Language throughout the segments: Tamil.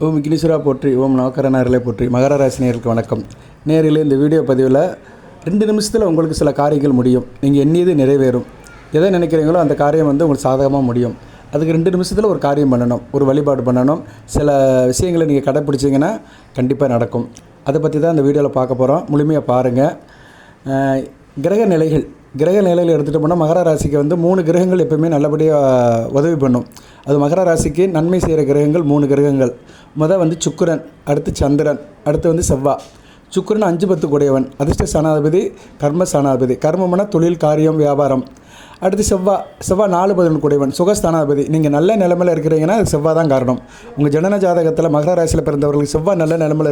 ஓம் விக்னேஸ்வரா போற்றி, ஓம் நவக்கரனாரிலே போற்றி. மகர ராசி நேயர்களுக்கு வணக்கம். நேரில் இந்த வீடியோ பதிவில் 2 நிமிஷத்தில் உங்களுக்கு சில காரியங்கள் முடியும். நீங்கள் எண்ணியது நிறைவேறும். எதை நினைக்கிறீங்களோ அந்த காரியம் உங்களுக்கு சாதகமாக முடியும். அதுக்கு 2 நிமிஷத்தில் ஒரு காரியம் பண்ணணும், ஒரு வழிபாடு பண்ணணும். சில விஷயங்களை நீங்கள் கடைப்பிடிச்சிங்கன்னா கண்டிப்பாக நடக்கும். அதை பற்றி தான் இந்த வீடியோவில் பார்க்க போகிறோம். முழுமையாக பாருங்கள். கிரக நிலைகள் எடுத்துகிட்டு போனால் மகர ராசிக்கு 3 கிரகங்கள் எப்போயுமே நல்லபடியாக உதவி பண்ணும். அது மகர ராசிக்கு நன்மை செய்கிற கிரகங்கள் 3 கிரகங்கள். முதல் சுக்கிரன், அடுத்து சந்திரன், அடுத்து செவ்வாய். சுக்கிரன் 5-10 கூடையவன், அதிர்ஷ்ட ஸ்தானாதிபதி, கர்ம ஸ்தானாதிபதி. கர்மம்னா தொழில், காரியம், வியாபாரம். அடுத்து செவ்வாய் 4-11 கூடையவன், சுகஸ்தானாதிபதி. நீங்கள் நல்ல நிலைமையில் இருக்கிறீங்கன்னா அது செவ்வாய் தான் காரணம். உங்கள் ஜனன ஜாதகத்தில் மகர ராசியில் பிறந்தவர்களுக்கு செவ்வாய் நல்ல நிலைமையில்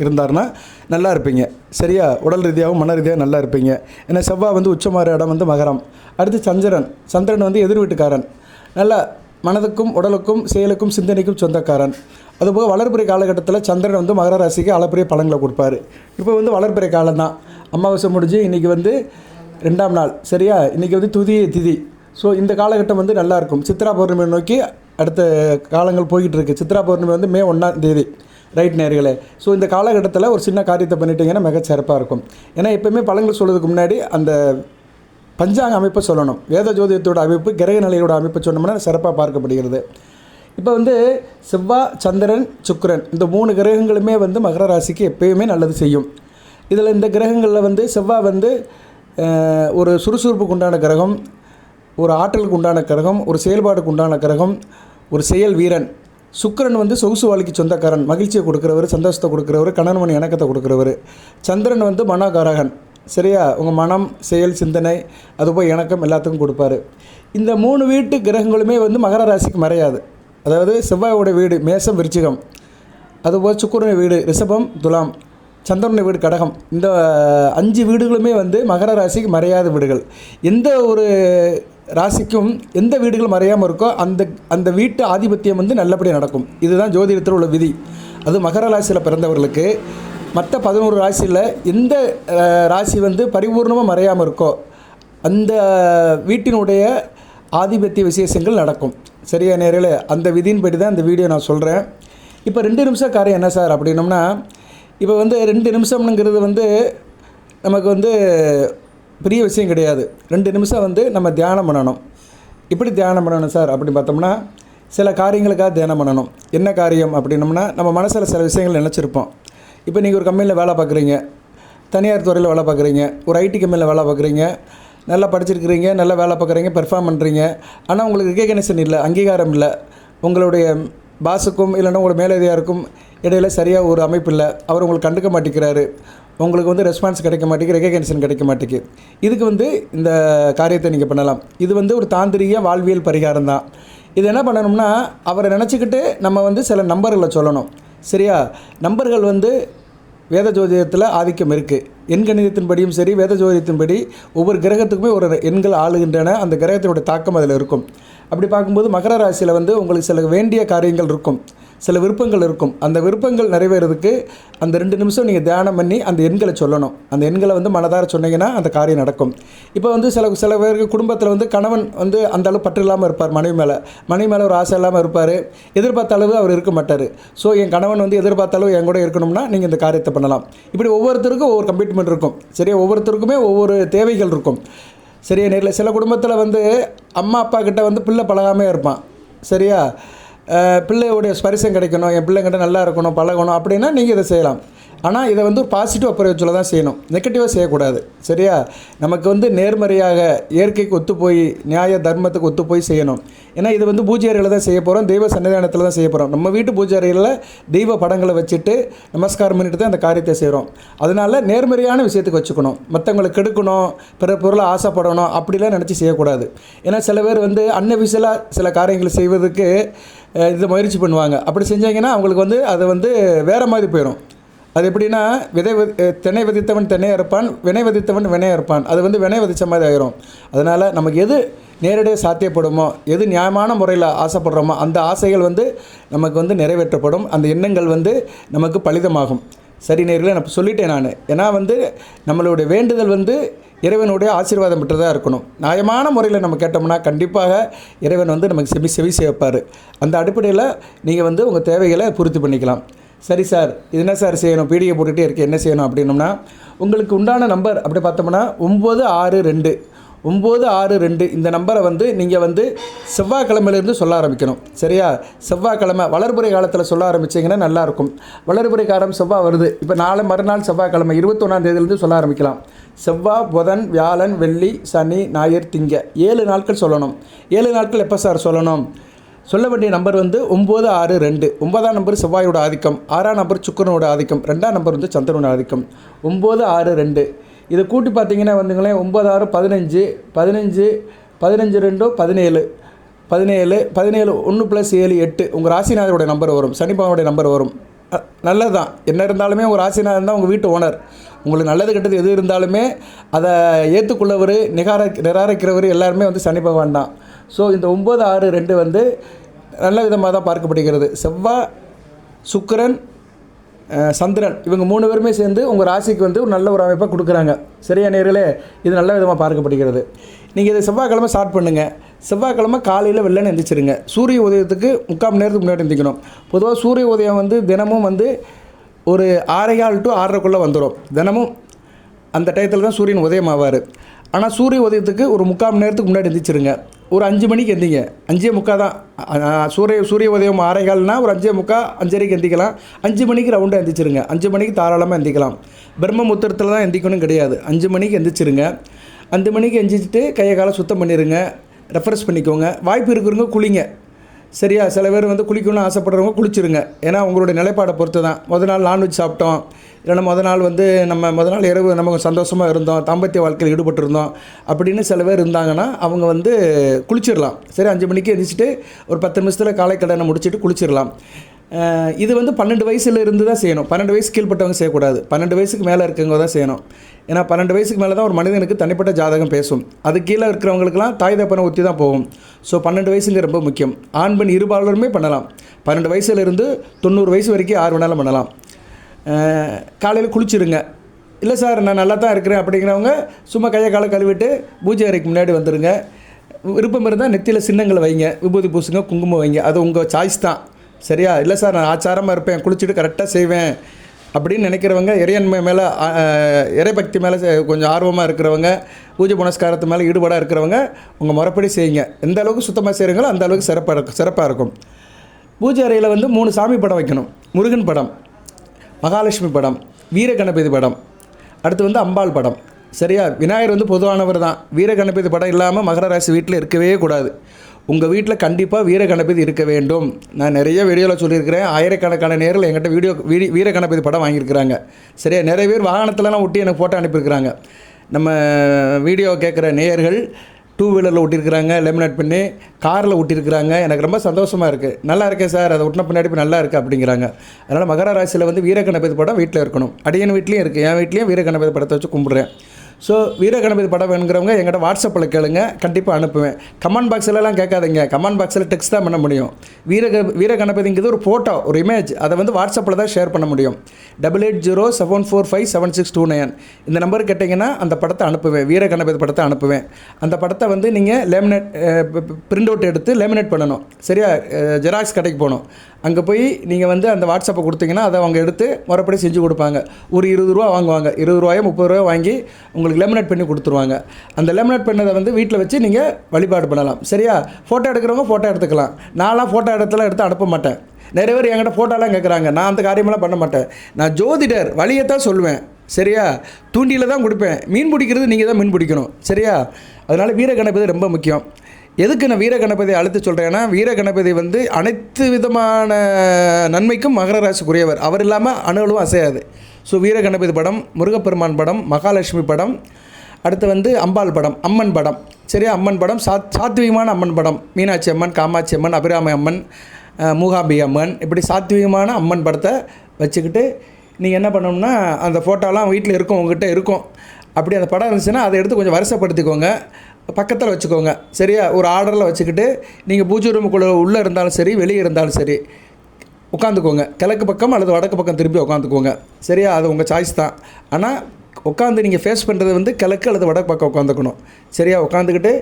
இருந்தாருன்னா நல்லா இருப்பீங்க. சரியா? உடல் ரீதியாகவும் மன ரீதியாக நல்லா இருப்பீங்க. ஏன்னா செவ்வாய் உச்சமாற இடம் மகரம். அடுத்து சந்திரன் எதிர் வீட்டுக்காரன். நல்லா மனதுக்கும் உடலுக்கும் செயலுக்கும் சிந்தனைக்கும் சொந்தக்காரன். அதுபோக வளர்பிறை காலகட்டத்தில் சந்திரன் மகர ராசிக்கு அளப்பரிய பலன்களை கொடுப்பார். இப்போ வளர்பிறை காலம்தான். அமாவாசை முடிஞ்சு இன்றைக்கி 2ஆம் நாள். சரியா? இன்றைக்கி துதிய திதி. ஸோ இந்த காலகட்டம் நல்லாயிருக்கும். சித்ரா பௌர்ணமி நோக்கி அடுத்த காலங்கள் போய்கிட்டு இருக்குது. சித்ரா பௌர்ணமி மே 1ஆம் தேதி. ரைட் நேர்களே. ஸோ இந்த காலகட்டத்தில் ஒரு சின்ன காரியத்தை பண்ணிட்டீங்கன்னா மிக சிறப்பாக இருக்கும். ஏன்னா எப்போயுமே பலன்கள் சொல்கிறதுக்கு முன்னாடி அந்த பஞ்சாங்க அமைப்பை சொல்லணும். வேத ஜோதிடத்தோட அமைப்பு, கிரக நிலையோட அமைப்பை சொன்னோம்னா சிறப்பாக பார்க்கப்படுகிறது. இப்போ செவ்வாய், சந்திரன், சுக்கிரன் இந்த 3 கிரகங்களுமே மகர ராசிக்கு எப்பயுமே நல்லது செய்யும். இதில் இந்த கிரகங்களில் செவ்வாய் ஒரு சுறுசுறுப்புக்கு உண்டான கிரகம், ஒரு ஆற்றலுக்கு உண்டான கிரகம், ஒரு செயல்பாடுக்கு உண்டான கிரகம், ஒரு செயல் வீரன். சுக்கிரன் சொகுசு வாழ்க்கைக்கு சொந்தக்காரன், மகிழ்ச்சியை கொடுக்குறவர், சந்தோஷத்தை கொடுக்குறவர், கணவன் மணி இணக்கத்தை கொடுக்குறவர். சந்திரன் மனோகாரகன். சரியா? உங்கள் மனம், செயல், சிந்தனை, அதுபோல் இணக்கம் எல்லாத்துக்கும் கொடுப்பார். இந்த 3 வீட்டு கிரகங்களுமே மகர ராசிக்கு மறையாது. அதாவது செவ்வாயோட வீடு மேசம், விருச்சிகம். அதுபோல் சுக்கிரன் வீடு ரிஷபம், துலாம். சந்திரன் வீடு கடகம். இந்த 5 வீடுகளுமே மகர ராசிக்கு மறையாத வீடுகள். எந்த ஒரு ராசிக்கும் எந்த வீடுகள் மறையாமல் இருக்கோ அந்த வீட்டு ஆதிபத்தியம் நல்லபடியாக நடக்கும். இதுதான் ஜோதிடத்தில் உள்ள விதி. அது மகர ராசியில் பிறந்தவர்களுக்கு மற்ற 11 ராசியில் எந்த ராசி பரிபூர்ணமாக மறையாமல் இருக்கோ அந்த வீட்டினுடைய ஆதிபத்திய விசேஷங்கள் நடக்கும். சரியா நேரில்? அந்த விதியின்படி தான் இந்த வீடியோ நான் சொல்கிறேன். இப்போ 2 நிமிஷம் காரியம் என்ன சார் அப்படின்னோம்னா, இப்போ 2 நிமிஷம்ங்கிறது நமக்கு பெரிய விஷயம் கிடையாது. 2 நிமிஷம் நம்ம தியானம் பண்ணணும். இப்படி தியானம் பண்ணணும் சார் அப்படின்னு பார்த்தோம்னா, சில காரியங்களுக்காக தியானம் பண்ணணும். என்ன காரியம் அப்படின்னோம்னா, நம்ம மனசில் சில விஷயங்கள் நினச்சிருப்போம். இப்போ நீங்கள் ஒரு கம்பெனியில் வேலை பார்க்குறீங்க, தனியார் துறையில் வேலை பார்க்குறீங்க, ஒரு ஐடி கம்பெனியில் வேலை பார்க்குறீங்க, நல்லா படிச்சிருக்கிறீங்க, நல்லா வேலை பார்க்குறீங்க, பெர்ஃபார்ம் பண்ணுறீங்க. ஆனால் உங்களுக்கு ரெகக்னிஷன் இல்லை, அங்கீகாரம் இல்லை. உங்களுடைய பாஸுக்கும் இல்லைன்னா உங்களோட மேலதிகாருக்கும் இடையில் சரியாக ஒரு அமைப்பு இல்லை. அவர் உங்களுக்கு கண்டுக்க மாட்டேங்கிறாரு. உங்களுக்கு ரெஸ்பான்ஸ் கிடைக்க மாட்டேங்குது, ரெகக்னிஷன் கிடைக்க மாட்டேங்குது. இதுக்கு இந்த காரியத்தை நீங்கள் பண்ணலாம். இது ஒரு தாந்திரிக வாழ்வியல் பரிகாரம் தான். இது என்ன பண்ணணும்னா, அவரை நினச்சிக்கிட்டு நம்ம சில நம்பர்களை சொல்லணும். சரியா? நம்பர்கள் வேத ஜோதிடத்தில் ஆதிக்கம் இருக்குது. எண்கணிதத்தின்படியும் சரி, வேத ஜோதிடத்தின்படி ஒவ்வொரு கிரகத்துக்குமே ஒரு எண்கள் ஆளுகின்றன. அந்த கிரகத்தினுடைய தாக்கம் அதில் இருக்கும். அப்படி பார்க்கும்போது மகர ராசியில் உங்களுக்கு சில வேண்டிய காரியங்கள் இருக்கும், சில விருப்பங்கள் இருக்கும். அந்த விருப்பங்கள் நிறைவேறதுக்கு அந்த 2 நிமிஷம் நீங்கள் தியானம் பண்ணி அந்த எண்களை சொல்லணும். அந்த எண்களை மனதார சொன்னீங்கன்னா அந்த காரியம் நடக்கும். இப்போ சில பேருக்கு குடும்பத்தில் கணவன் அந்த அளவு பற்று இல்லாமல் இருப்பார். மனைவி மேலே ஒரு ஆசை இல்லாமல் இருப்பார். எதிர்பார்த்த அளவு அவர் இருக்க மாட்டார். ஸோ என் கணவன் எதிர்பார்த்த அளவு என் கூட இருக்கணும்னா நீங்கள் இந்த காரியத்தை பண்ணலாம். இப்படி ஒவ்வொருத்தருக்கும் ஒவ்வொரு கமிட்மெண்ட் இருக்கும். சரியா? ஒவ்வொருத்தருக்குமே ஒவ்வொரு தேவைகள் இருக்கும். சரியா நேரில்? சில குடும்பத்தில் அம்மா அப்பா கிட்ட பிள்ளை பழகாமே இருப்பான். சரியா? பிள்ளையோடைய ஸ்பரிசம் கிடைக்கணும், என் பிள்ளைங்கிட்ட நல்லா இருக்கணும், பழகணும் அப்படின்னா நீங்கள் இதை செய்யலாம். ஆனால் இதை ஒரு பாசிட்டிவ் அப்ரோச்சில் தான் செய்யணும், நெகட்டிவாக செய்யக்கூடாது. சரியா? நமக்கு நேர்மறையாக இயற்கைக்கு ஒத்து போய், நியாய தர்மத்துக்கு ஒத்து போய் செய்யணும். ஏன்னா இது பூஜை அறையில் தான் செய்ய போகிறோம், தெய்வ சன்னிதானத்தில் தான் செய்ய போகிறோம். நம்ம வீட்டு பூஜை அறையில் தெய்வ படங்களை வச்சுட்டு நமஸ்காரம் பண்ணிட்டு தான் அந்த காரியத்தை செய்கிறோம். அதனால் நேர்மறையான விஷயத்துக்கு வச்சுக்கணும். மற்றவங்களை கெடுக்கணும், பிற பொருளை ஆசைப்படணும் அப்படிலாம் நினச்சி செய்யக்கூடாது. ஏன்னா சில பேர் அன்அஃபிஷியலாக சில காரியங்களை செய்வதற்கு இதை முயற்சி பண்ணுவாங்க. அப்படி செஞ்சாங்கன்னா அவங்களுக்கு அது வேறு மாதிரி போயிடும். அது எப்படின்னா, திணை விதித்தவன் திணையாக இருப்பான், வினை விதித்தவன் வினையாக இருப்பான். அது வினை விதித்த மாதிரி ஆகிரும். அதனால் நமக்கு எது நேரடியாக சாத்தியப்படுமோ, எது நியாயமான முறையில் ஆசைப்படுறோமோ அந்த ஆசைகள் நமக்கு நிறைவேற்றப்படும். அந்த எண்ணங்கள் நமக்கு பலிதமாகும். சரி நேரில் நான் சொல்லிட்டேன் நான். ஏன்னா நம்மளுடைய வேண்டுதல் இறைவனுடைய ஆசீர்வாதம் பெற்றதாக இருக்கணும். நியாயமான முறையில் நம்ம கேட்டோம்னா கண்டிப்பாக இறைவன் வந்து நமக்கு செவி செய்வார். அந்த அடிப்படையில் நீங்கள் வந்து உங்கள் தேவைகளை பூர்த்தி பண்ணிக்கலாம். சரி சார், இது என்ன சார் செய்யணும், பீடிகை போட்டுகிட்டே இருக்கேன், என்ன செய்யணும் அப்படின்னோம்னா, உங்களுக்கு உண்டான நம்பர் அப்படி பார்த்தோம்னா 962 இந்த நம்பரை வந்து நீங்கள் வந்து செவ்வாய்க்கிழமையிலேருந்து சொல்ல ஆரம்பிக்கணும். சரியா? செவ்வாய்க்கிழமை வளர்புறை காலத்தில் சொல்ல ஆரம்பிச்சிங்கன்னா நல்லாயிருக்கும். வளர்புறை காலம் செவ்வாய் வருது, இப்போ மறுநாள் செவ்வாய்க்கிழமை 21ஆம் தேதியிலேருந்து சொல்ல ஆரம்பிக்கலாம். செவ்வாய், புதன், வியாழன், வெள்ளி, சனி, ஞாயிறு, திங்க 7 நாட்கள் சொல்லணும். 7 நாட்கள் எப்போ சார் சொல்லணும்? சொல்ல வேண்டிய நம்பர் வந்து 962. 9ஆம் நம்பர் செவ்வாயோட ஆதிக்கம், 6ஆம் நம்பர் சுக்கிரனோட ஆதிக்கம், 2ஆம் நம்பர் வந்து சந்திரனோட ஆதிக்கம். 962 இதை கூட்டி பார்த்தீங்கன்னா வந்துங்களேன் 9 6 15 15 15 2 17 17 17 1 + 7 8 உங்கள் ராசிநாதனுடைய நம்பர் வரும், சனிபாவனுடைய நம்பர் வரும். நல்லது தான். என்ன இருந்தாலுமே உங்கள் ராசிநாதன் தான் உங்கள் வீட்டு ஓனர். உங்களுக்கு நல்லது கெட்டது எது இருந்தாலுமே அதை ஏற்றுக்கொள்ளவர், நிராகரிக்கிறவர் எல்லாருமே வந்து சனி பகவான் தான். ஸோ இந்த 962 வந்து நல்ல விதமாக தான் பார்க்கப்படுகிறது. செவ்வாய், சுக்கிரன், சந்திரன் இவங்க 3 பேருமே சேர்ந்து உங்கள் ராசிக்கு வந்து ஒரு நல்ல ஒரு அமைப்பாக கொடுக்குறாங்க. சரியா நேர்களே? இது நல்ல விதமாக பார்க்கப்படுகிறது. நீங்கள் இதை செவ்வாய்க்கிழமை ஸ்டார்ட் பண்ணுங்கள். செவ்வாய்க்கிழமை காலையில் வெள்ளனை எந்திரிச்சிருங்க. சூரிய உதயத்துக்கு 3/4 மணி நேரத்துக்கு முன்னாடி எந்திக்கணும். பொதுவாக சூரிய உதயம் வந்து தினமும் வந்து ஒரு 6:15 to 6:30 வந்துடும். தினமும் அந்த டயத்தில் தான் சூரியன் உதயம் ஆவார். ஆனால் சூரிய உதயத்துக்கு ஒரு 3/4 மணி நேரத்துக்கு முன்னாடி எந்திரிச்சிருங்க. ஒரு 5 மணிக்கு எந்திங்க. 5:45 தான் சூரிய உதயம். 6:15னா ஒரு 5:45 5:30 எந்திக்கலாம். 5 மணிக்கு ரவுண்டாக எந்திரிச்சிருங்க. 5 மணிக்கு தாராளமாக எந்திக்கலாம். பிரம்ம முத்திரத்தில் தான் எந்திக்கணும் கிடையாது. 5 மணிக்கு எந்திரிச்சிருங்க. 5 மணிக்கு எந்திரிச்சிட்டு கையை காலை சுத்தம் பண்ணிடுங்க. ரெஃப்ரெஷ் பண்ணிக்கோங்க. வாய்ப்பு இருக்கிறவங்க குளிங்க. சரியா? சில பேர் வந்து குளிக்கணும்னு ஆசைப்படுறவங்க குளிச்சுருங்க. ஏன்னா உங்களுடைய நிலைப்பாடை பொறுத்து தான். முதல் நாள் நான்வெஜ் சாப்பிட்டோம், இல்லைன்னா முதல் நாள் வந்து முதல் நாள் இரவு நம்ம சந்தோஷமாக இருந்தோம், தாம்பத்திய வாழ்க்கையில் ஈடுபட்டிருந்தோம் அப்படின்னு சில பேர் இருந்தாங்கன்னா அவங்க வந்து குளிச்சிடலாம். சரி, 5 மணிக்கு எந்திரிச்சிட்டு ஒரு 10 நிமிஷத்தில் காலை கடனை முடிச்சுட்டு குளிச்சிடலாம். இது வந்து 12 வயசுல இருந்து தான் செய்யணும். 12 வயசு கீழ்பட்டவங்க செய்யக்கூடாது. 12 வயசுக்கு மேலே இருக்கவங்க தான் செய்யணும். ஏன்னா 12 வயசுக்கு மேலே தான் ஒரு மனிதனுக்கு தனிப்பட்ட ஜாதகம் பேசும். அது கீழே இருக்கிறவங்களுக்குலாம் தாய் தப்பனை ஒத்தி தான் போகும். ஸோ 12 வயசுங்க ரொம்ப முக்கியம். ஆண் பெண் இருபாலருமே பண்ணலாம். 12 வயசுலேருந்து 90 வயசு வரைக்கும் யார் வேணாலும் பண்ணலாம். காலையில் குளிச்சுருங்க. இல்லை சார் நான் நல்லா தான் இருக்கிறேன் அப்படிங்கிறவங்க சும்மா கையை காலை கழுவிட்டு பூஜை அறைக்கு முன்னாடி வந்துடுங்க. விருப்பம் இருந்தால் நெத்தியில் சின்னங்களை வைங்க, விபூதி பூசுங்க, குங்குமம் வைங்க. அது உங்கள் சாய்ஸ் தான். சரியா? இல்லை சார் நான் ஆச்சாரமாக இருப்பேன், குளிச்சுட்டு கரெக்டாக செய்வேன் அப்படின்னு நினைக்கிறவங்க, இறையன்மை மேலே இறைபக்தி மேலே கொஞ்சம் ஆர்வமாக இருக்கிறவங்க, பூஜை புனஸ்காரத்து மேலே ஈடுபாடாக இருக்கிறவங்க உங்கள் முறைப்படி செய்யுங்க. எந்த அளவுக்கு சுத்தமாக செய்கிறீங்களோ அந்த அளவுக்கு சிறப்பாக இருக்கும். பூஜை அறையில் வந்து 3 சாமி படம் வைக்கணும். முருகன் படம், மகாலட்சுமி படம், வீர கணபதி படம், அடுத்து வந்து அம்பாள் படம். சரியா? விநாயகர் வந்து பொதுவானவர் தான். வீர கணபதி படம் இல்லாமல் மகர ராசி வீட்டில் இருக்கவே கூடாது. உங்கள் வீட்டில் கண்டிப்பாக வீர கணபதி இருக்க வேண்டும். நான் நிறைய வீடியோவில் சொல்லியிருக்கிறேன். ஆயிரக்கணக்கான நேரில் என்கிட்ட வீர கணபதி படம் வாங்கியிருக்கிறாங்க. சரியா? நிறைய பேர் வாகனத்திலலாம் ஒட்டி எனக்கு ஃபோட்டோ அனுப்பியிருக்கிறாங்க. நம்ம வீடியோ கேட்குற நேயர்கள் 2 வீலரில் ஒட்டியிருக்கிறாங்க, லேமினேட் பண்ணி காரில் ஒட்டியிருக்கிறாங்க. எனக்கு ரொம்ப சந்தோஷமாக இருக்குது. நல்லா இருக்கேன் சார், அதை ஒட்டின பின்னாடி நல்லா இருக்குது அப்படிங்கிறாங்க. அதனால் மகர ராசியில் வந்து வீர கணபதி படம் வீட்டில் இருக்கணும். அடியன் வீட்லேயும் இருக்குது. என் வீட்லேயும் வீர கணபதி படத்தை வச்சு கும்பிட்றேன். ஸோ வீர கணபதி படம் வேணுங்கிறவங்க எங்கிட்ட வாட்ஸ்அப்பில் கேளுங்க, கண்டிப்பாக அனுப்புவேன். கமெண்ட் பாக்ஸிலலாம் கேட்காதீங்க. கமெண்ட் பாக்ஸில் டெக்ஸ்ட் தான் பண்ண முடியும். வீர கணபதிங்கிறது ஒரு ஃபோட்டோ, ஒரு இமேஜ். அதை வந்து வாட்ஸ்அப்பில் தான் ஷேர் பண்ண முடியும். 8807457629 இந்த நம்பர் கேட்டிங்கன்னா அந்த படத்தை அனுப்புவேன். வீர கணபதி படத்தை அனுப்புவேன். அந்த படத்தை வந்து நீங்கள் பிரிண்ட் அவுட் எடுத்து லேமினேட் பண்ணணும். சரியா? ஜெராக்ஸ் கடைக்கு போகணும். அங்கே போய் நீங்கள் வந்து அந்த வாட்ஸ்அப்பை கொடுத்தீங்கன்னா அதை அவங்க எடுத்து முறைப்படி செஞ்சு கொடுப்பாங்க. ஒரு 20 ரூபா வாங்குவாங்க. 20 ரூபாயோ 30 ரூபா வாங்கி உங்களுக்கு லேமினேட் பண்ணி கொடுத்துருவாங்க. அந்த லேமினேட் பண்ணதை வந்து வீட்டில் வச்சு நீங்கள் வழிபாடு பண்ணலாம். சரியா? ஃபோட்டோ எடுக்கிறவங்க ஃபோட்டோ எடுத்துக்கலாம். நான்லாம் ஃபோட்டோ எடுத்து அனுப்ப மாட்டேன். நிறைய பேர் என்கிட்ட ஃபோட்டோலாம் கேட்குறாங்க. நான் அந்த காரியமெல்லாம் பண்ண மாட்டேன். நான் ஜோதிடர், வழியைத்தான் சொல்லுவேன். சரியா? தூண்டியில் தான் கொடுப்பேன். மீன் பிடிக்கிறது நீங்கள் தான் மீன் பிடிக்கணும். சரியா? அதனால் வீர கணபதி ரொம்ப முக்கியம். எதுக்கு நான் வீர கணபதியை அழைத்து சொல்கிறேன்னா, வீர கணபதி வந்து அனைத்து விதமான நன்மைக்கும் மகர ராசிக்குரியவர். அவர் இல்லாமல் அணுகளும் அசையாது. ஸோ வீர கணபதி படம், முருகப்பெருமான் படம், மகாலட்சுமி படம், அடுத்து வந்து அம்பாள் படம், அம்மன் படம். சரியா? அம்மன் படம், சாத்வீகமான அம்மன் படம், மீனாட்சி அம்மன், காமாட்சி அம்மன், அபிராமி அம்மன், மூகாம்பி அம்மன், இப்படி சாத்வீகமான அம்மன் படத்தை வச்சுக்கிட்டு நீங்கள் என்ன பண்ணணும்னா, அந்த ஃபோட்டோலாம் வீட்டில் இருக்கும், உங்கள்கிட்ட இருக்கும். அப்படி அந்த படம் இருந்துச்சுன்னா அதை எடுத்து கொஞ்சம் வரிசைப்படுத்திக்கோங்க, பக்கத்தில் வச்சுக்கோங்க. சரியா? ஒரு ஆர்டரில் வச்சுக்கிட்டு நீங்கள் பூஜை ரூமுக்குள்ளே உள்ளே இருந்தாலும் சரி, வெளியே இருந்தாலும் சரி உட்காந்துக்கோங்க. கிழக்கு பக்கம் அல்லது வடக்கு பக்கம் திருப்பி உட்காந்துக்கோங்க. சரியா? அது உங்கள் சாய்ஸ் தான். ஆனால் உட்காந்து நீங்கள் ஃபேஸ் பண்ணுறது வந்து கிழக்கு அல்லது வடக்கு பக்கம் உட்காந்துக்கணும். சரியா? உட்காந்துக்கிட்டு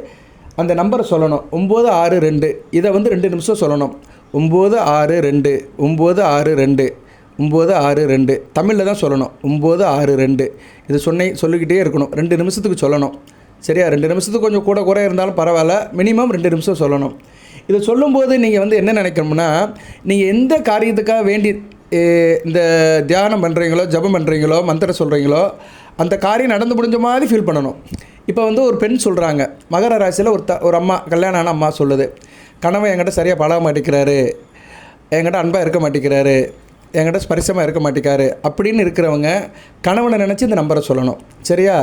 அந்த நம்பரை சொல்லணும். 962 இதை வந்து 2 நிமிஷம் சொல்லணும். 962 962 962 தமிழில் தான் சொல்லணும். 962 இது சொல்லிக்கிட்டே இருக்கணும். 2 நிமிஷத்துக்கு சொல்லணும். சரியா? 2 நிமிஷத்துக்கு கொஞ்சம் கூட இருந்தாலும் பரவாயில்ல, மினிமம் 2 நிமிஷம் சொல்லணும். இதை சொல்லும்போது நீங்கள் வந்து என்ன நினைக்கணும்னா, நீங்கள் எந்த காரியத்துக்காக வேண்டி இந்த தியானம் பண்ணுறீங்களோ, ஜபம் பண்ணுறீங்களோ, மந்திரம் சொல்கிறீங்களோ, அந்த காரியம் நடந்து முடிஞ்ச மாதிரி ஃபீல் பண்ணணும். இப்போ வந்து ஒரு பெண் சொல்கிறாங்க, மகர ராசியில் ஒரு அம்மா, கல்யாணம் ஆன அம்மா சொல்லுது, கணவன் என்கிட்ட சரியாக பழக மாட்டேங்கிறாரு, என்கிட்ட அன்பாக இருக்க மாட்டேங்கிறாரு, என்கிட்ட ஸ்பரிசமாக இருக்க மாட்டேங்காரு அப்படின்னு இருக்கிறவங்க கணவனை நினச்சி இந்த நம்பரை சொல்லணும். சரியா?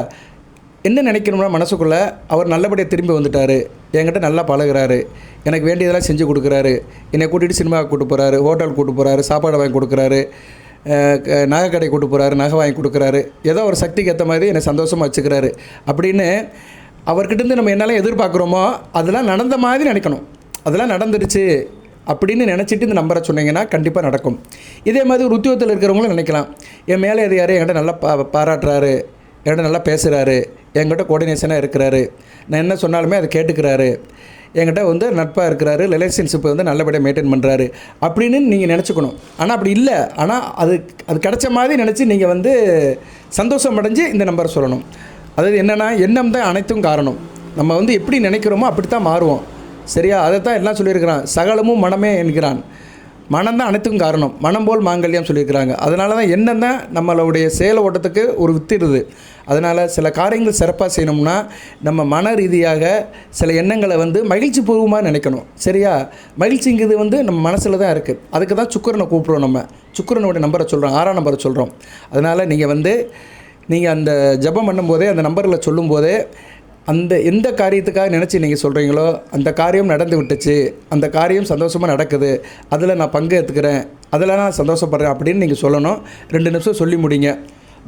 என்ன நினைக்கணும்னா மனசுக்குள்ளே, அவர் நல்லபடியாக திரும்பி வந்துட்டார், என்கிட்ட நல்லா பழகுறாரு, எனக்கு வேண்டியதெல்லாம் செஞ்சு கொடுக்குறாரு, என்னை கூட்டிகிட்டு சினிமாவுக்கு கூப்பிட்டு போகிறாரு, ஹோட்டலுக்கு கூப்பிட்டு போகிறாரு, சாப்பாடு வாங்கி கொடுக்குறாரு, நகை கடை கூப்பிட்டு போகிறாரு, நகை வாங்கி கொடுக்குறாரு, ஏதோ ஒரு சக்திக்கு ஏற்ற மாதிரி என்னை சந்தோஷமாக வச்சுக்கிறாரு அப்படின்னு அவர்கிட்டருந்து நம்ம என்னெல்லாம் எதிர்பார்க்குறோமோ அதெல்லாம் நடந்த மாதிரி நினைக்கணும். அதெல்லாம் நடந்துருச்சு அப்படின்னு நினச்சிட்டு இந்த நம்பரை சொன்னீங்கன்னா கண்டிப்பாக நடக்கும். இதே மாதிரி ஒரு உத்தியோகத்தில் இருக்கிறவங்களும் நினைக்கலாம், என் மேலே எது யார் என்கிட்ட நல்லா பாராட்டுறாரு, என்கிட்ட நல்லா பேசுகிறாரு, என்கிட்ட கோஆர்டினேஷனாக இருக்கிறாரு, நான் என்ன சொன்னாலுமே அதை கேட்டுக்கிறாரு, என்கிட்ட வந்து நட்பாக இருக்கிறாரு, ரிலேஷன்ஷிப்பை வந்து நல்லபடியாக மெயின்டைன் பண்ணுறாரு அப்படின்னு நீங்கள் நினச்சிக்கணும். ஆனால் அப்படி இல்லை, ஆனால் அது கிடைச்ச மாதிரி நினச்சி நீங்கள் வந்து சந்தோஷம் அடைஞ்சு இந்த நம்பரை சொல்லணும். அதாவது என்னென்னா, எண்ணம் தான் அனைத்தும் காரணம். நம்ம வந்து எப்படி நினைக்கிறோமோ அப்படி தான் மாறுவோம். சரியா? அதை தான் எல்லாம் சொல்லியிருக்கிறான், சகலமும் மனமே என்கிறான். மனம் தான் அனைத்துக்கும் காரணம், மனம் போல் மாங்கல்யம் சொல்லியிருக்கிறாங்க. அதனால தான் எண்ணம் தான் நம்மளுடைய செயல் ஓட்டத்துக்கு ஒரு வித்திடுது. அதனால் சில காரியங்கள் சிறப்பாக செய்யணும்னா நம்ம மன ரீதியாக சில எண்ணங்களை வந்து மகிழ்ச்சி பூர்வமாக நினைக்கணும். சரியா? மகிழ்ச்சிங்கிறது வந்து நம்ம மனசில் தான் இருக்குது. அதுக்கு தான் சுக்கிரனை கூப்பிட்றோம். நம்ம சுக்கிரனுடைய நம்பரை சொல்கிறோம், 6ஆம் நம்பரை சொல்கிறோம். அதனால் நீங்கள் அந்த ஜபம் பண்ணும்போதே, அந்த நம்பரில் சொல்லும்போதே, அந்த எந்த காரியத்துக்காக நினச்சி நீங்கள் சொல்கிறீங்களோ அந்த காரியம் நடந்து விட்டுச்சு, அந்த காரியம் சந்தோஷமாக நடக்குது, அதில் நான் பங்கு எடுத்துக்கிறேன், அதில் நான் சந்தோஷப்படுறேன் அப்படின்னு நீங்கள் சொல்லணும். 2 நிமிஷம் சொல்லி முடிங்க.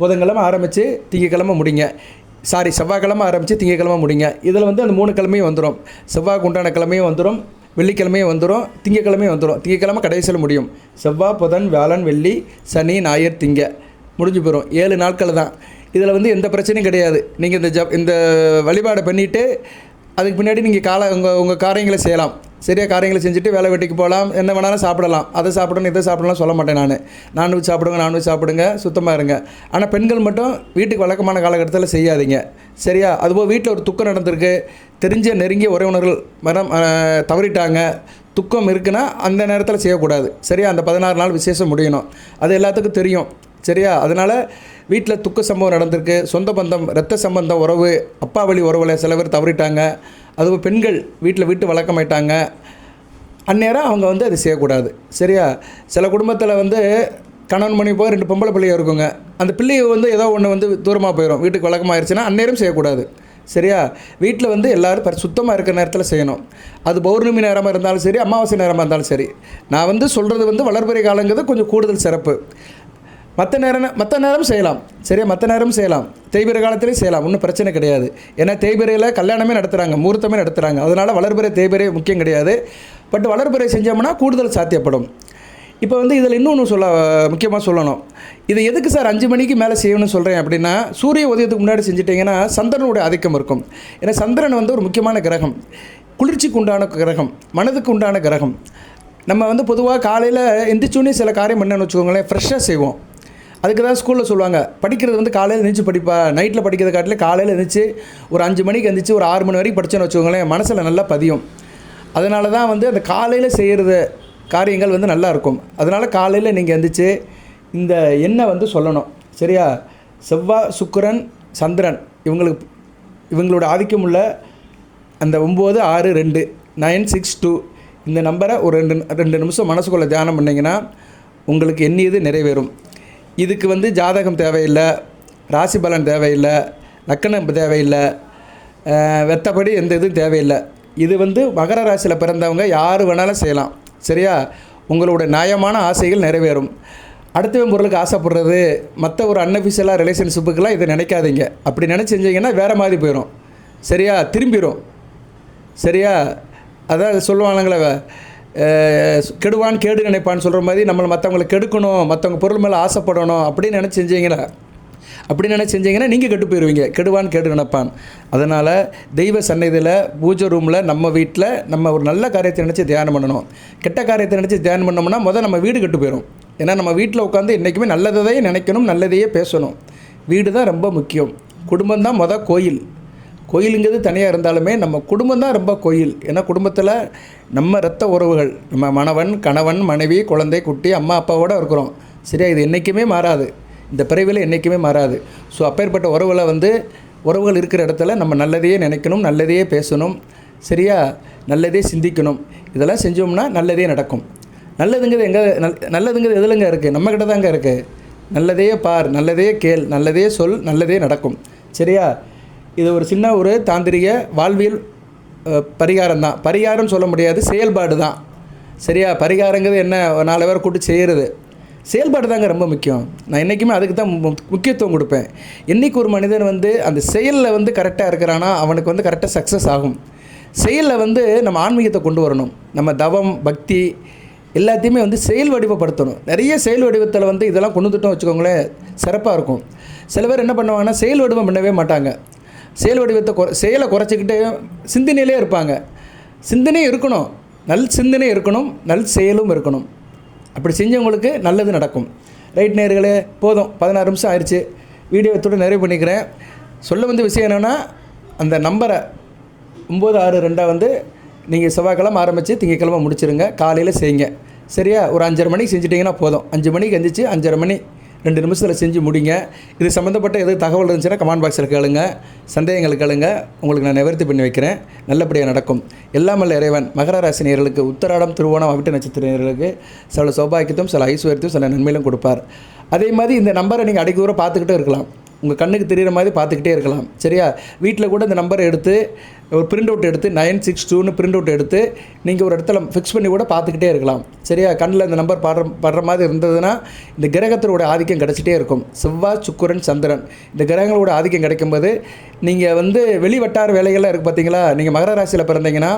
புதன்கிழமை ஆரம்பித்து திங்கக்கிழமை முடிங்க. செவ்வாய்க்கிழமை ஆரம்பித்து திங்கக்கிழமை முடிங்க. இதில் வந்து அந்த 3 கிழமையும் வந்துடும். செவ்வாய்க்கு உண்டான கிழமையும் வந்துடும், வெள்ளிக்கிழமையும் வந்துடும், திங்கக்கிழமையும் வந்துடும். திங்கக்கிழமை கடைசியில் முடியும். செவ்வாய், புதன், வியாழன், வெள்ளி, சனி, ஞாயிறு, திங்க முடிஞ்சு போயிடும். 7 நாட்கள் தான். இதில் வந்து எந்த பிரச்சனையும் கிடையாது. நீங்கள் இந்த வழிபாடை பண்ணிவிட்டு அதுக்கு பின்னாடி நீங்கள் உங்கள் காரியங்களை செய்யலாம். சரியாக காரியங்களை செஞ்சுட்டு வேலை வெட்டிக்கு போகலாம், என்ன வேணாலும் சாப்பிடலாம். அதை சாப்பிடணும் இதை சாப்பிடலாம் சொல்ல மாட்டேன் நான். நான்வெஜ் சாப்பிடுங்க, சுத்தமாக இருங்க. ஆனால் பெண்கள் மட்டும் வீட்டுக்கு வழக்கமான காலகட்டத்தில் செய்யாதீங்க. சரியா? அதுபோல் வீட்டில் ஒரு துக்கம் நடந்திருக்கு, தெரிஞ்ச நெருங்கிய உறவினர்கள் தவறிட்டாங்க, துக்கம் இருக்குன்னா அந்த நேரத்தில் செய்யக்கூடாது. சரியா? அந்த 16 நாள் விசேஷம் முடியணும், அது எல்லாத்துக்கும் தெரியும். சரியா? அதனால் வீட்டில் துக்க சம்பவம் நடந்திருக்கு, சொந்த பந்தம், இரத்த சம்பந்தம், உறவு, அப்பா வழி உறவில் சில பேர் தவறிட்டாங்க, அதுவும் பெண்கள் வீட்டு வழக்கமாயிட்டாங்க, அந்நேரம் அவங்க வந்து அது செய்யக்கூடாது. சரியா? சில குடும்பத்தில் வந்து கணவன் மணி போய் 2 பொம்பளை பிள்ளைங்க இருக்குங்க, அந்த பிள்ளையை வந்து ஏதோ ஒன்று வந்து தூரமாக போயிடும், வீட்டுக்கு வழக்கமாகிடுச்சுன்னா அந்நேரம் செய்யக்கூடாது. சரியா? வீட்டில் வந்து எல்லோரும் சுத்தமாக இருக்கிற நேரத்தில் செய்யணும். அது பௌர்ணமி நேரமாக இருந்தாலும் சரி, அமாவாசை நேரமாக இருந்தாலும் சரி. நான் வந்து சொல்கிறது வந்து வளர்பிறை காலங்கிறது கொஞ்சம் கூடுதல் சிறப்பு. மற்ற நேரம் செய்யலாம். சரியா? மற்ற நேரம் செய்யலாம், தேய்பிறை காலத்திலே செய்யலாம், ஒன்றும் பிரச்சனை கிடையாது. ஏன்னா தேய்பிறையில் கல்யாணமே நடத்துகிறாங்க, முகூர்த்தமே நடத்துகிறாங்க. அதனால் வளர்பிறை தேய்பிறை முக்கியம் கிடையாது. பட் வளர்பிறை செஞ்சோம்னா கூடுதல் சாத்தியப்படும். இப்போ வந்து இதில் இன்னொன்று முக்கியமாக சொல்லணும். இதை எதுக்கு சார் 5 மணிக்கு மேலே செய்யணும்னு சொல்கிறேன் அப்படின்னா, சூரிய உதயத்துக்கு முன்னாடி செஞ்சிட்டிங்கன்னா சந்திரனுடைய ஆதிக்கம் இருக்கும். ஏன்னா சந்திரன் வந்து ஒரு முக்கியமான கிரகம், குளிர்ச்சிக்கு உண்டான கிரகம், மனதுக்கு உண்டான கிரகம். நம்ம வந்து பொதுவாக காலையில் எந்திரிச்சோன்னே சில காரியம் என்னென்னு வச்சுக்கோங்களேன், ஃப்ரெஷ்ஷாக செய்வோம். அதுக்கு தான் ஸ்கூலில் சொல்லுவாங்க, படிக்கிறது வந்து காலையில் எழுந்திரிச்சு படிப்பா, நைட்டில் படிக்கிறத காட்டிலே காலையில் எழுந்திரிச்சு ஒரு 5 மணிக்கு எழுந்திரிச்சு ஒரு 6 மணி வரைக்கும் படித்தோன்னு வச்சுக்கோங்களேன், மனசில் நல்லா பதியும். அதனால தான் வந்து அந்த காலையில் செய்கிறது காரியங்கள் வந்து நல்லாயிருக்கும். அதனால் காலையில் நீங்கள் எழுந்திரிச்சு இந்த எண்ணெய் வந்து சொல்லணும். சரியா? செவ்வாய், சுக்கிரன், சந்திரன் இவங்களோட ஆதிக்கம் உள்ள அந்த 962 962 இந்த நம்பரை ஒரு 2 நிமிஷம் மனசுக்குள்ளே தியானம் பண்ணிங்கன்னா உங்களுக்கு எண்ணியது நிறைவேறும். இதுக்கு வந்து ஜாதகம் தேவையில்லை, ராசி பலன் தேவையில்லை, லக்கணம் தேவையில்லை, வெத்தப்படி எந்த இதுவும் தேவையில்லை. இது வந்து மகர ராசியில் பிறந்தவங்க யார் வேணாலும் செய்யலாம். சரியா? உங்களோட நியாயமான ஆசைகள் நிறைவேறும். அடுத்தவன் பொருளுக்கு ஆசைப்படுறது, மற்ற ஒரு அன்அஃபிஷியலாக ரிலேஷன்ஷிப்புக்கெல்லாம் இதை நினைக்காதீங்க. அப்படி நினச்சி செஞ்சிங்கன்னா வேறு மாதிரி போயிடும். சரியா? திரும்பிடும். சரியா? அதான் சொல்லுவானுங்களே, கெடுவான் கேடு நினைப்பான்னு சொல்கிற மாதிரி நம்மளை மற்றவங்களை கெடுக்கணும், மற்றவங்க பொருள் மேலே ஆசைப்படணும் அப்படின்னு நினச்சி செஞ்சிங்கன்னா அப்படி நினச்சி செஞ்சீங்கன்னா நீங்கள் கெட்டு போயிடுவீங்க. கெடுவான் கேடு நினைப்பான். அதனால் தெய்வ சந்நிதியில் பூஜை ரூமில் நம்ம வீட்டில் நம்ம ஒரு நல்ல காரியத்தை நினச்சி தியானம் பண்ணணும். கெட்ட காரியத்தை நினச்சி தியானம் பண்ணோம்னா நம்ம வீடு கெட்டு போயிடும். ஏன்னா நம்ம வீட்டில் உட்காந்து என்றைக்குமே நல்லதையே நினைக்கணும், நல்லதையே பேசணும். வீடு தான் ரொம்ப முக்கியம். குடும்பம் தான் கோயில். கோயிலுங்கிறது தனியாக இருந்தாலுமே நம்ம குடும்பம் தான் ரொம்ப கோயில். ஏன்னா குடும்பத்தில் நம்ம இரத்த உறவுகள், நம்ம மணவன், கணவன், மனைவி, குழந்தை, குட்டி, அம்மா அப்பாவோடு இருக்கிறோம். சரியா? இது என்றைக்குமே மாறாது. இந்த பிறவியில் என்றைக்குமே மாறாது. ஸோ அப்பேற்பட்ட உறவுகள் இருக்கிற இடத்துல நம்ம நல்லதையே நினைக்கணும், நல்லதையே பேசணும். சரியா? நல்லதே சிந்திக்கணும். இதெல்லாம் செஞ்சோம்னா நல்லதே நடக்கும். நல்லதுங்கிறது எதுலங்க இருக்குது? நம்மக்கிட்ட தாங்க இருக்குது. நல்லதே பார், நல்லதே கேள், நல்லதே சொல், நல்லதே நடக்கும். சரியா? இது ஒரு சின்ன தாந்திரிக வாழ்வியல் பரிகாரம் தான். பரிகாரம் சொல்ல முடியாது, செயல்பாடு தான். சரியா? பரிகாரங்கிறது என்ன, 4 பேரை கூட்டு செய்கிறது. செயல்பாடு தாங்க ரொம்ப முக்கியம். நான் என்றைக்குமே அதுக்கு தான் முக்கியத்துவம் கொடுப்பேன். என்றைக்கு ஒரு மனிதன் அந்த செயலில் கரெக்டாக இருக்கிறானா அவனுக்கு கரெக்டாக சக்ஸஸ் ஆகும். செயலில் நம்ம ஆன்மீகத்தை கொண்டு வரணும். நம்ம தவம், பக்தி எல்லாத்தையுமே செயல் வடிவப்படுத்தணும். நிறைய செயல் வடிவத்தில் இதெல்லாம் கொண்டு வந்துட்டோம் வச்சுக்கோங்களேன், சிறப்பாக இருக்கும். சில பேர் என்ன பண்ணுவாங்கன்னா செயல் வடிவம் பண்ணவே மாட்டாங்க. செயல் வடிவத்தை செயலை குறைச்சிக்கிட்டு சிந்தனையிலே இருப்பாங்க. சிந்தனையும் இருக்கணும், நல் சிந்தனை இருக்கணும், நல் செயலும் இருக்கணும். அப்படி செஞ்சவங்களுக்கு நல்லது நடக்கும். ரைட் நேயர்களே, போதும் 16 நிமிஷம் ஆயிடுச்சு. வீடியோ எத்தோடு நிறைவு பண்ணிக்கிறேன். சொல்ல விஷயம் என்னென்னா, அந்த நம்பரை 962 நீங்கள் செவ்வாய்க்கிழமை ஆரம்பித்து திங்கக்கிழமை முடிச்சிருங்க. காலையில் செய்யுங்க. சரியா? ஒரு 5:30 மணிக்கு செஞ்சிட்டிங்கன்னா போதும். 5 மணிக்கு எந்திரிச்சு 5:30 மணி 2 நிமிஷத்தில் செஞ்சு முடிங்க. இது சம்மந்தப்பட்ட எது தகவல் இருந்துச்சுன்னா கமெண்ட் பாக்ஸில் கேளுங்க, சந்தேகங்கள் கேளுங்க. உங்களுக்கு நான் நிவர்த்தி பண்ணி வைக்கிறேன். நல்லபடியாக நடக்கும். எல்லாமல்ல இறைவன் மகர ராசி நேயர்களுக்கு, உத்திராடம், திருவோணம், அவிட்ட நட்சத்திர நேயர்களுக்கு சில சௌபாக்கியத்தையும் சில ஐஸ்வர்யத்தையும் சில நன்மையிலும் கொடுப்பார். அதே மாதிரி இந்த நம்பரை நீங்கள் அடிக்க தூரம் பார்த்துக்கிட்டே இருக்கலாம். உங்கள் கண்ணுக்கு தெரிகிற மாதிரி பார்த்துக்கிட்டே இருக்கலாம். சரியா? வீட்டில் கூட இந்த நம்பரை எடுத்து ஒரு பிரிண்ட் அவுட் எடுத்து 962 பிரிண்ட் அவுட் எடுத்து நீங்கள் ஒரு இடத்துல ஃபிக்ஸ் பண்ணி கூட பார்த்துக்கிட்டே இருக்கலாம். சரியா? கண்ணில் இந்த நம்பர் படுற மாதிரி இருந்ததுன்னா இந்த கிரகத்தோட ஆதிக்கம் கிடச்சிட்டே இருக்கும். செவ்வாய், சுக்கிரன், சந்திரன் இந்த கிரகங்களோட ஆதிக்கம் கிடைக்கும்போது நீங்கள் வெளிவட்டார வேலைகள்லாம் இருக்குது பார்த்தீங்களா? நீங்கள் மகர ராசியில் பிறந்தீங்கன்னா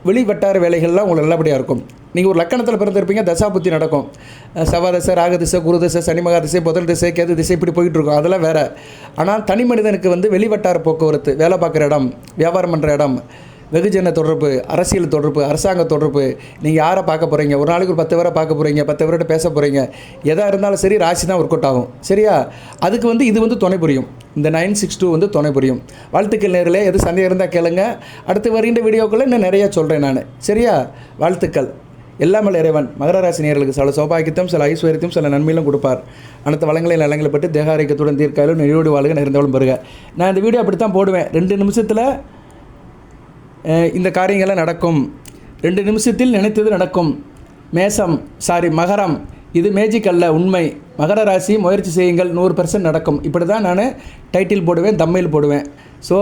வெளிவட்டார வேலைகள்லாம் உங்களுக்கு நல்லபடியாக இருக்கும். நீங்கள் ஒரு லக்கணத்தில் பிறந்திருப்பீங்க, தசாபுத்தி நடக்கும். செவ்வாய் ராக திசை, குரு திசை, சனி மகா திசை, புதன் திசை, கேது திசை, இப்படி போயிட்டுருக்கும். அதெல்லாம் வேறு. ஆனால் தனி மனிதனுக்கு வெளிவட்டார போக்குவரத்து, வேலை பார்க்குற இடம், வியாபாரம் பண்ணுற இடம், வெகுஜன தொடர்பு, அரசியல் தொடர்பு, அரசாங்க தொடர்பு, நீங்கள் யாரை பார்க்க போகிறீங்க, ஒரு நாளைக்கு ஒரு 10 பேரை பார்க்க போகிறீங்க, 10 பேர்கிட்ட பேச போகிறீங்க, எதாக இருந்தாலும் சரி ராசி தான் ஒர்க் அவுட் ஆகும். சரியா? அதுக்கு இது துணை புரியும். இந்த 962 துணை புரியும். வாழ்த்துக்கள் நேர்களே. எது சந்தேகம் இருந்தால் கேளுங்க. அடுத்து வருகின்ற வீடியோக்குள்ளே இன்னும் நிறையா சொல்கிறேன் நான். சரியா? வாழ்த்துக்கள். எல்லாமல் இறைவன் மகர ராசி நேயர்களுக்கு சில சௌபாகியத்தையும் சில ஐஸ்வர்யத்தையும் சில நன்மையிலும் கொடுப்பார். அனைத்து வளங்களையும் நலங்களை பட்டு தேகாரிக்கத்துடன் தீர்க்காயிலும் நெறியோடு வாழ்க நிறைந்தவளும் பெறுக. நான் இந்த வீடியோ அப்படி தான் போடுவேன். 2 நிமிஷத்தில் இந்த காரியங்கள்லாம் நடக்கும். 2 நிமிஷத்தில் நினைத்தது நடக்கும். மகரம் இது மேஜிக் அல்ல, உண்மை. மகர ராசி முயற்சி செய்யுங்கள், 100% நடக்கும். இப்படி தான் நான் டைட்டில் போடுவேன், தம்மையில் போடுவேன். ஸோ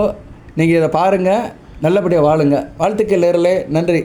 நீங்கள் இதை பாருங்கள், நல்லபடியாக வாழுங்க. வாழ்த்துக்கள் நேயர்களே. நன்றி.